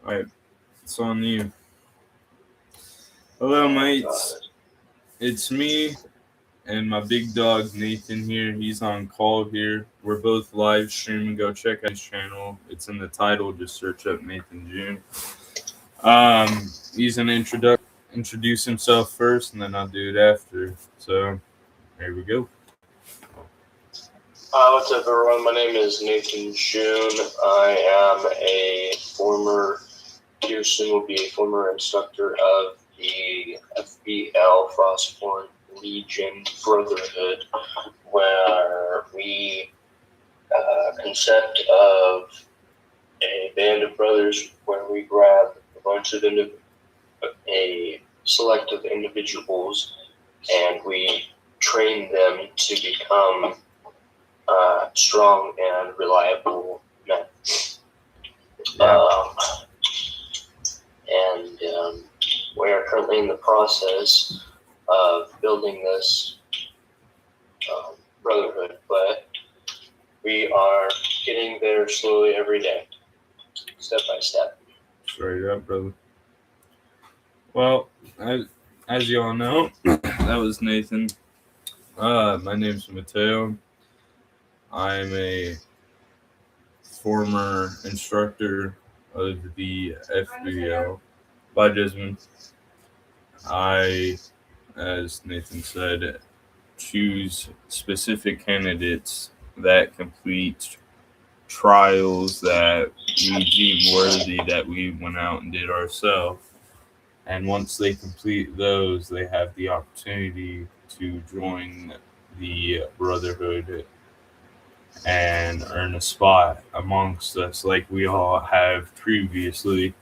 Alright, it's on you. Hello, mates. It's me and my big dog Nathan here. He's on call here. We're both live streaming. Go check out his channel. It's in the title. Just search up Nathan June. He's gonna introduce himself first, and then I'll do it after. So here we go. What's up, everyone? My name is Nathan June. I am a former, soon will be a former instructor of the FBL Frostborn Legion Brotherhood, where we consist of a band of brothers where we grab a bunch of a select of individuals and we train them to become strong and reliable men. We are currently in the process of building this brotherhood, but we are getting there slowly every day, step by step. Straight up, brother. Well, as you all know, that was Nathan. My name's Mateo. I'm a former instructor of the FBL by Desmond. I, as Nathan said, choose specific candidates that complete trials that we deem worthy that we went out and did ourselves. And once they complete those, they have the opportunity to join the Brotherhood and earn a spot amongst us like we all have previously.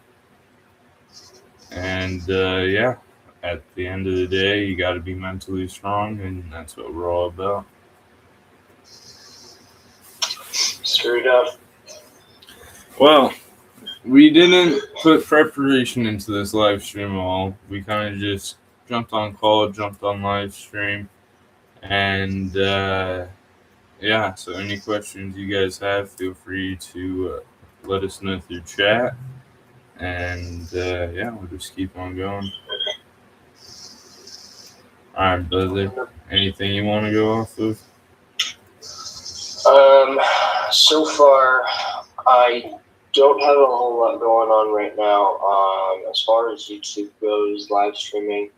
And at the end of the day, you got to be mentally strong, and that's what we're all about. Straight up. Well, we didn't put preparation into this live stream at all. We kind of just jumped on call, jumped on live stream, and so any questions you guys have, feel free to let us know through chat, and we'll just keep on going. All right, brother. Anything you want to go off of? So far, I don't have a whole lot going on right now. As far as YouTube goes, live streaming,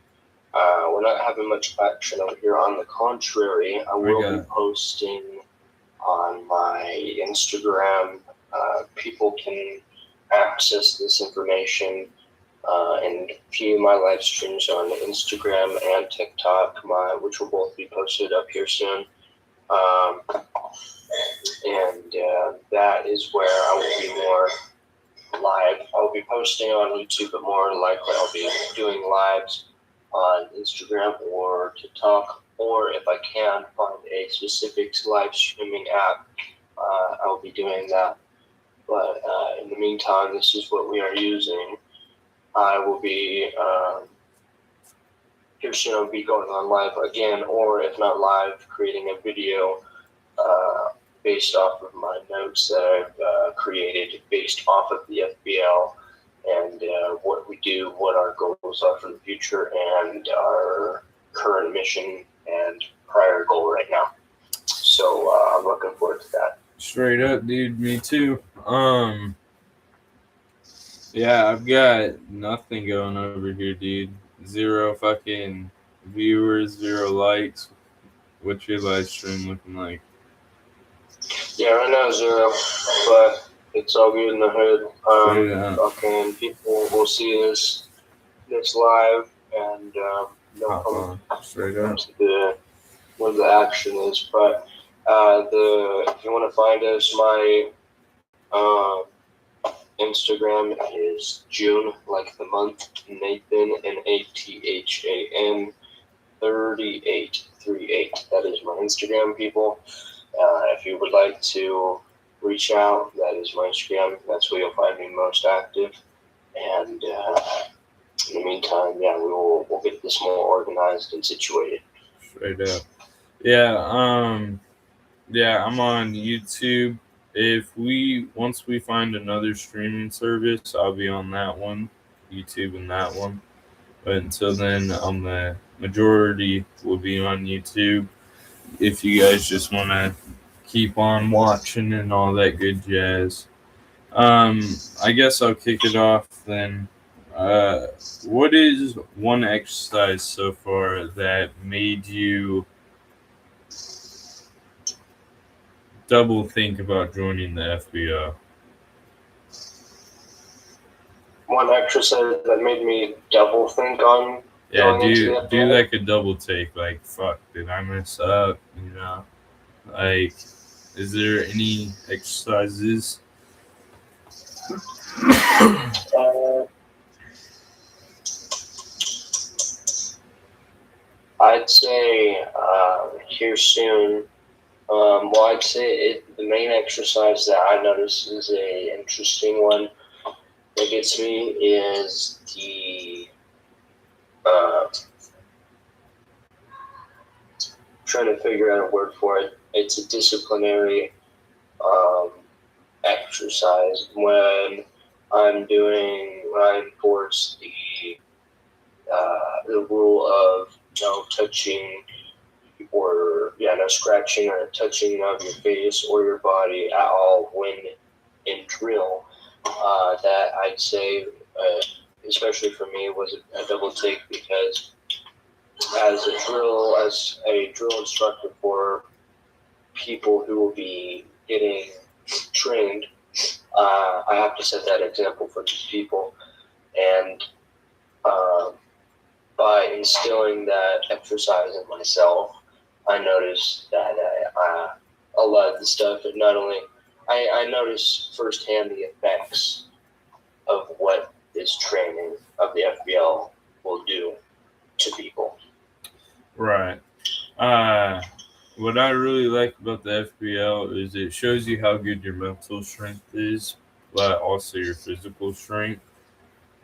we're not having much action over here. On the contrary, I will be posting on my Instagram. People can access this information and view my live streams on Instagram and TikTok, which will both be posted up here soon. That is where I will be more live. I will be posting on YouTube, but more likely I'll be doing lives on Instagram or TikTok, or if I can find a specific live streaming app, I will be doing that. But in the meantime, this is what we are using. I will be here soon. I'll be going on live again, or if not live, creating a video based off of my notes that I've created based off of the FBL and what we do, what our goals are for the future, and our current mission and prior goal right now. So I'm looking forward to that. Straight up, dude. Me too. I've got nothing going over here, dude. 0 fucking viewers, 0 likes. What's your live stream looking like? Yeah, right now 0, but it's all good in the hood. Fucking people will see this live and straight up what the action is. But if you want to find us, my Instagram is June, like the month, Nathan, Nathan 3838. That is my Instagram, people. If you would like to reach out, that is my Instagram. That's where you'll find me most active. And in the meantime, we'll get this more organized and situated. Straight up. I'm on YouTube. once we find another streaming service, I'll be on that one, YouTube and that one. But until then, the majority will be on YouTube. If you guys just want to keep on watching and all that good jazz. I guess I'll kick it off then. What is one exercise so far that made you double think about joining the FBL? One exercise that made me double think on Yeah, going into the do FBL. like a double take. Like, fuck, did I mess up? You know, like, is there any exercises? I'd say here soon. Well, I'd say the main exercise that I notice is a interesting one that gets me is the trying to figure out a word for it. It's a disciplinary exercise when I'm enforce the rule of no touching or no scratching or touching of your face or your body at all when in drill. That I'd say, especially for me, was a double take because as a drill instructor for people who will be getting trained, I have to set that example for these people, and by instilling that exercise in myself, I noticed that a lot of the stuff, not only I notice firsthand the effects of what this training of the FBL will do to people. Right. What I really like about the FBL is it shows you how good your mental strength is, but also your physical strength.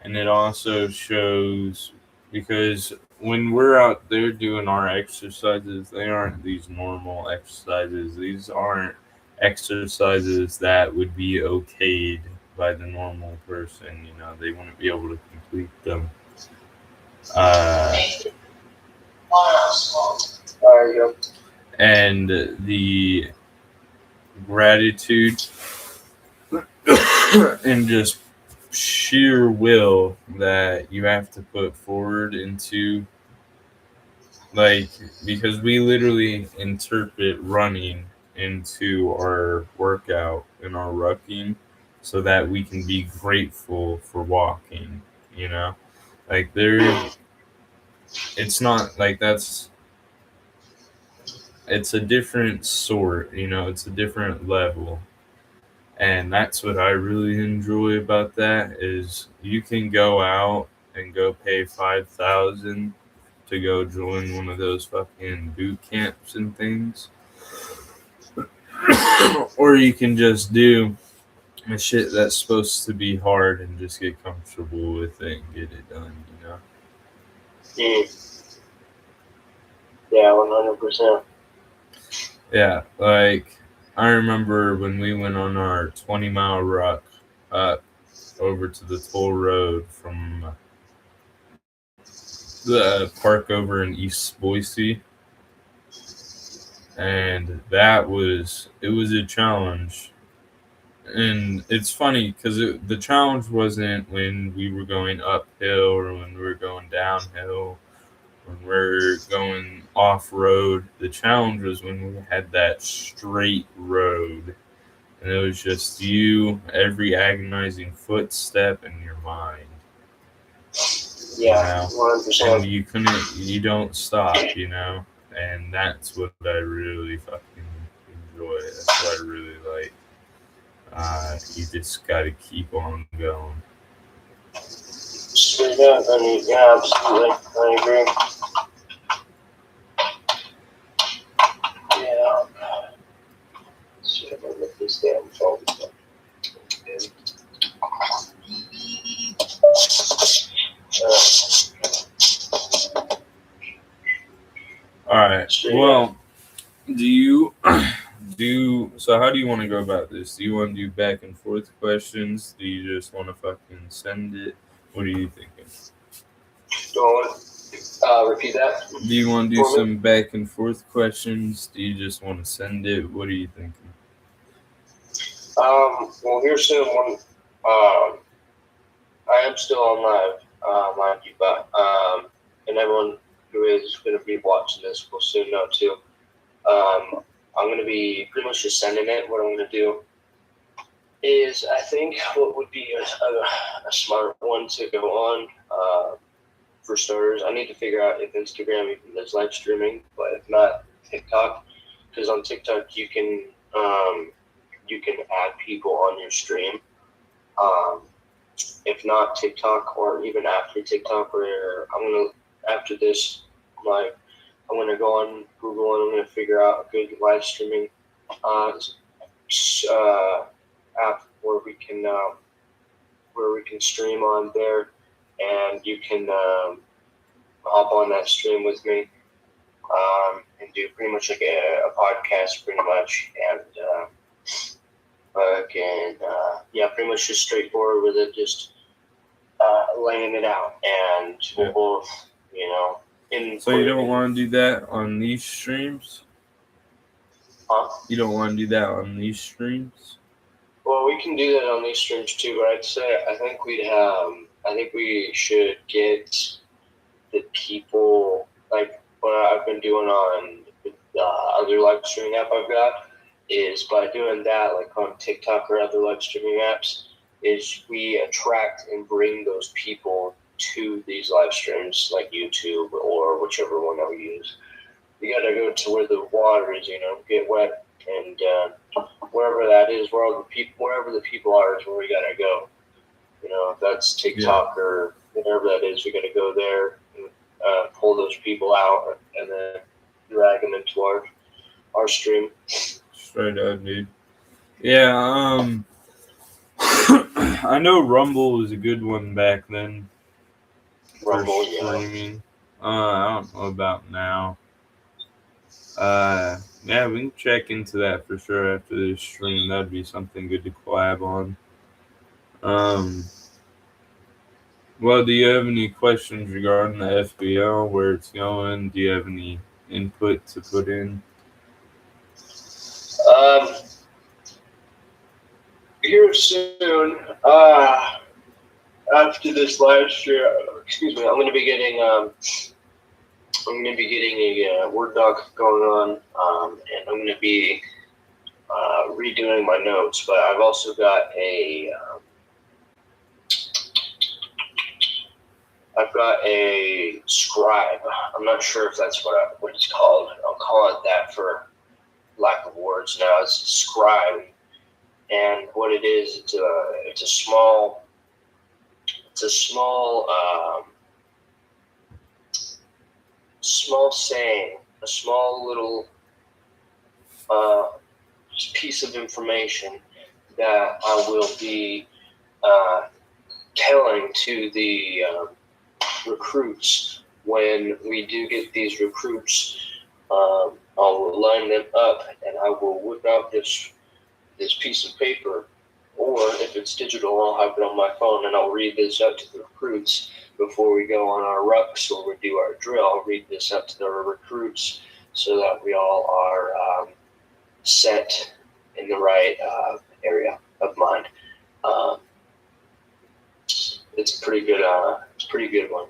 And it also shows because when we're out there doing our exercises, they aren't these normal exercises. These aren't exercises that would be okayed by the normal person. You know, they wouldn't be able to complete them. Uh, There you go. and the gratitude and just sheer will that you have to put forward into, like, because we literally interpret running into our workout and our rucking so that we can be grateful for walking, you know, like it's not like it's a different sort, you know, it's a different level. And that's what I really enjoy about that is you can go out and go pay 5,000 to go join one of those fucking boot camps and things. Or you can just do a shit that's supposed to be hard and just get comfortable with it and get it done, you know? Yeah, 100%. Yeah, like I remember when we went on our 20-mile ruck up over to the toll road from the park over in East Boise, and it was a challenge. And it's funny because the challenge wasn't when we were going uphill or when we were going downhill, when we're going off road. The challenge was when we had that straight road, and it was just you, every agonizing footstep in your mind. Yeah, You know? 100%. And you don't stop, you know? And that's what I really fucking enjoy. That's what I really like. You just gotta keep on going. Straight up. I mean, yeah, absolutely. I agree. Yeah. Shit, I'm gonna get this damn phone. All right. Well, do How do you want to go about this? Do you want to do back and forth questions? Do you just want to fucking send it? What are you thinking? Repeat that. Do you want to do for me? some back and forth questions? Do you just want to send it? What are you thinking? Well, here soon when I am still on live, mind you, but and everyone who is going to be watching this will soon know too. I'm going to be pretty much just sending it. What I'm going to do is, I think what would be a smart one to go on, for starters, I need to figure out if Instagram even does live streaming, but if not, TikTok, because on TikTok you can add people on your stream. If not TikTok, or even after TikTok, where after this live, I'm gonna go on Google and I'm gonna figure out a good live streaming app where we can stream on there, and you can hop on that stream with me, and do pretty much like a podcast, pretty much, and pretty much just straightforward with it, just laying it out, and we'll both, So you don't want to do that on these streams? Huh? You don't want to do that on these streams? Well, we can do that on these streams too, but I think we should get the people, like what I've been doing on the other live streaming app I've got, is by doing that, like on TikTok or other live streaming apps, is we attract and bring those people to these live streams, like YouTube or whichever one I'll use. You gotta go to where the water is, get wet, and wherever that is, wherever the people are, is where we gotta go. If that's TikTok or whatever that is, we gotta go there and pull those people out and then drag them into our stream. Straight up, dude. Yeah, I know Rumble was a good one back then. Rumble, streaming. I don't know about now. We can check into that for sure after this stream. That'd be something good to collab on. Well, do you have any questions regarding the FBL, where it's going? Do you have any input to put in? Here soon, after this live stream, I'm going to be getting a Word doc going on, and I'm going to be redoing my notes. But I've also got a scribe. I'm not sure if that's what it's called. I'll call it that for lack of words now. It's a scribe, and what it is, it's a small saying, a small little piece of information that I will be telling to the recruits when we do get these recruits. I will line them up, and I will whip out this piece of paper, or if it's digital, I'll have it on my phone, and I'll read this out to the recruits before we go on our rucks or we do our drill. I'll read this out to the recruits so that we all are set in the right area of mind. It's a pretty good. It's a pretty good one.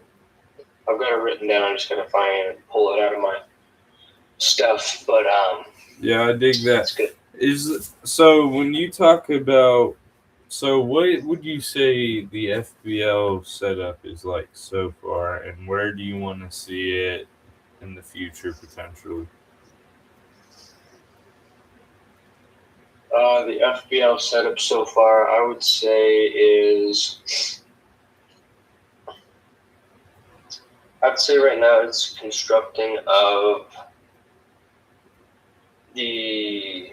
I've got it written down. I'm just gonna find and pull it out of my stuff, but yeah, I dig that. It's good. So when you talk about, what would you say the FBL setup is like so far, and where do you want to see it in the future potentially? The FBL setup so far, I would say, is, I'd say right now it's constructing of the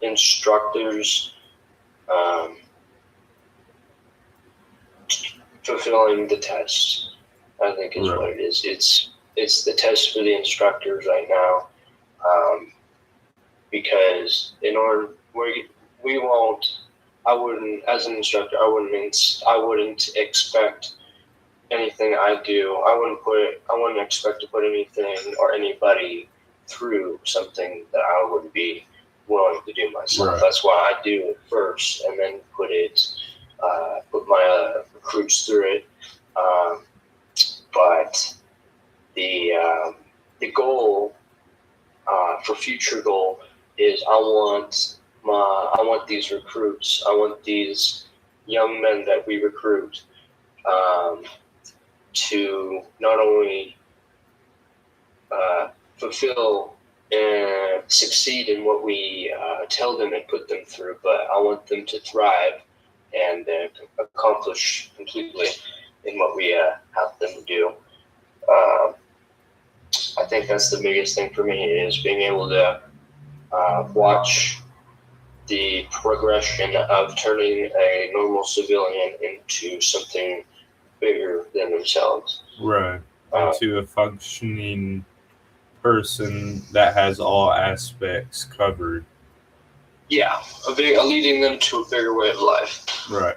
instructors fulfilling the test, I think is what it is. It's the test for the instructors right now, because in order we won't. I wouldn't, as an instructor, I wouldn't expect anything I do. I wouldn't expect to put anything or anybody through something that I wouldn't be willing to do myself. Right. That's why I do it first, and then put my recruits through it. But the goal for future goal is I want these recruits. I want these young men that we recruit to not only fulfill and succeed in what we tell them and put them through, but I want them to thrive and accomplish completely in what we have them do. I think that's the biggest thing for me, is being able to watch the progression of turning a normal civilian into something bigger than themselves. Right. Into a functioning person that has all aspects covered. Yeah, leading them to a bigger way of life. Right.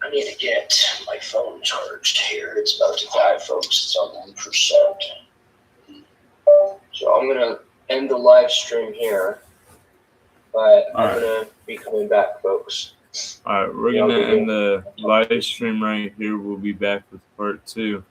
I need to get my phone charged here. It's about to die, folks. It's on 1%. So I'm going to end the live stream here, but I'm going to be coming back, folks. All right, we're going to end the live stream right here. We'll be back with part 2.